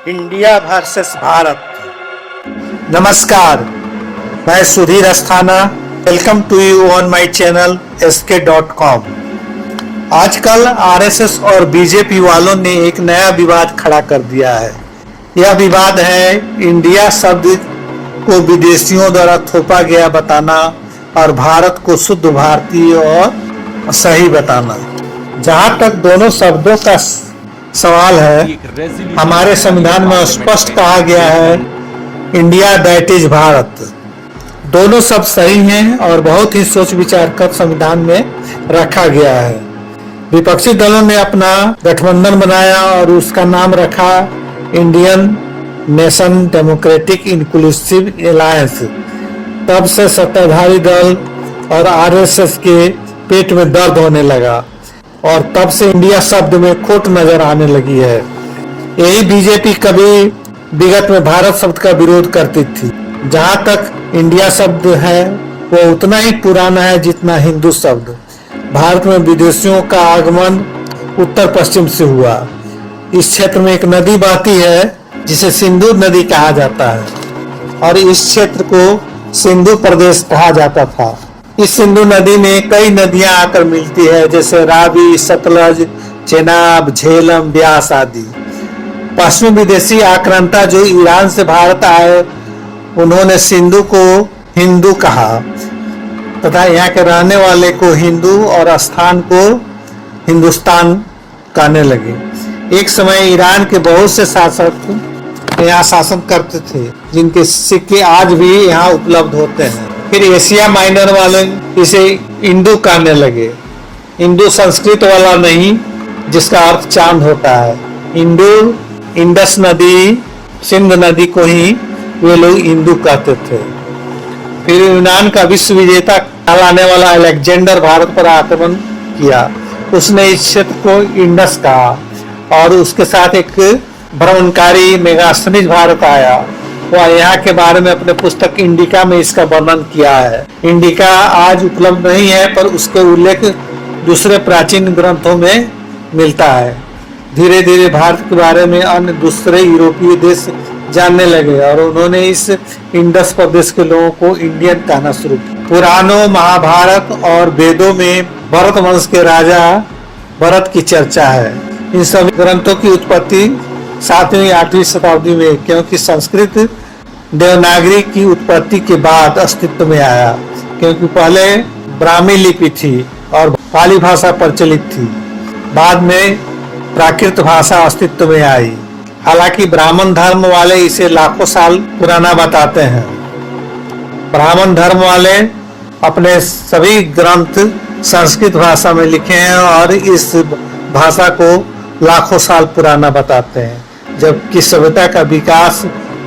India versus Bharat. नमस्कार, मैं Sudhir Asthana. Welcome to you on my channel sk.com। आजकल आरएसएस और बीजेपी वालों ने एक नया विवाद खड़ा कर दिया है। यह विवाद है इंडिया शब्द को विदेशियों द्वारा थोपा गया बताना और भारत को शुद्ध भारतीय और सही बताना। जहां तक दोनों शब्दों का सवाल है, हमारे संविधान में स्पष्ट कहा गया है इंडिया दैट इज भारत। दोनों शब्द सही हैं और बहुत ही सोच विचार कर संविधान में रखा गया है। विपक्षी दलों ने अपना गठबंधन बनाया और उसका नाम रखा Indian nation democratic inclusive alliance. तब से सत्ताधारी दल और आरएसएस के पेट में दर्द होने लगा और तब से इंडिया शब्द में खोट नजर आने लगी है। यही बीजेपी कभी विगत में भारत शब्द का विरोध करती थी। जहां तक इंडिया शब्द है वो उतना ही पुराना है जितना हिंदू शब्द। भारत में विदेशियों का आगमन उत्तर पश्चिम से हुआ। इस क्षेत्र में एक नदी बहती है जिसे सिंधु नदी कहा जाता है और इस क्षेत्र को सिंधु प्रदेश कहा जाता था। इस सिंधु नदी में कई नदियां आकर मिलती है, जैसे रावी, सतलज, चेनाब, झेलम, ब्यास आदि। पश्चिमी विदेशी आक्रांता जो ईरान से भारत आए, उन्होंने सिंधु को हिंदू कहा तथा यहाँ के रहने वाले को हिंदू और स्थान को हिंदुस्तान कहने लगे। एक समय ईरान के बहुत से शासक यहाँ शासन करते थे, जिनके सिक्के आज भी यहाँ उपलब्ध होते हैं। फिर एशिया माइनर वाले इसे इंडू कहने लगे। इंडू संस्कृत वाला नहीं, जिसका अर्थ चांद होता है। इंडू, इंडस नदी, सिंध नदी को ही वे लोग इंडू कहते थे। फिर यूनान का विश्व विजेता कहलाने वाला अलेक्जेंडर भारत पर आक्रमण किया। उसने इस क्षेत्र को इंडस कहा और उसके साथ एक भ्रमणकारी मेगास्थनीज भारत आया। वह यहाँ के बारे में अपने पुस्तक इंडिका में इसका वर्णन किया है। इंडिका आज उपलब्ध नहीं है, पर उसके उल्लेख दूसरे प्राचीन ग्रंथों में मिलता है। धीरे धीरे भारत के बारे में अन्य दूसरे यूरोपीय देश जानने लगे और उन्होंने इस इंडस प्रदेश के लोगों को इंडियन कहना शुरू किया। पुराणों, महाभारत और वेदों में भरत वंश के राजा भरत की चर्चा है। इन सभी ग्रंथों की उत्पत्ति 7वीं 8वीं शताब्दी में, क्योंकि संस्कृत देवनागरी की उत्पत्ति के बाद अस्तित्व में आया, क्योंकि पहले ब्राह्मी लिपि थी और पाली भाषा प्रचलित थी। बाद में प्राकृत भाषा अस्तित्व में आई। हालांकि ब्राह्मण धर्म वाले इसे लाखों साल पुराना बताते हैं। ब्राह्मण धर्म वाले अपने सभी ग्रंथ संस्कृत भाषा में लिखे हैं और इस भाषा को लाखों साल पुराना बताते हैं, जबकि सभ्यता का विकास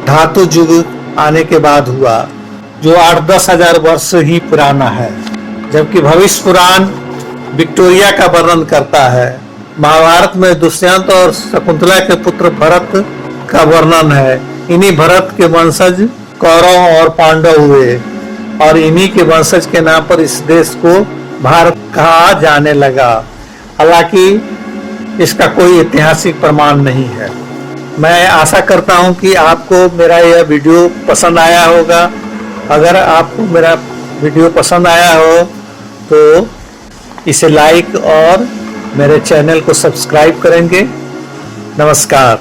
धातु युग आने के बाद हुआ, जो 8-10 हजार वर्ष ही पुराना है। जबकि भविष्य पुराण विक्टोरिया का वर्णन करता है। महाभारत में दुष्यंत और शकुंतला के पुत्र भरत का वर्णन है। इन्हीं भरत के वंशज कौरव और पांडव हुए और इन्हीं के वंशज के नाम पर इस देश को भारत कहा जाने लगा। हालांकि इसका कोई ऐतिहासिक प्रमाण नहीं है। मैं आशा करता हूं कि आपको मेरा यह वीडियो पसंद आया होगा। अगर आपको मेरा वीडियो पसंद आया हो तो इसे लाइक और मेरे चैनल को सब्सक्राइब करेंगे। नमस्कार।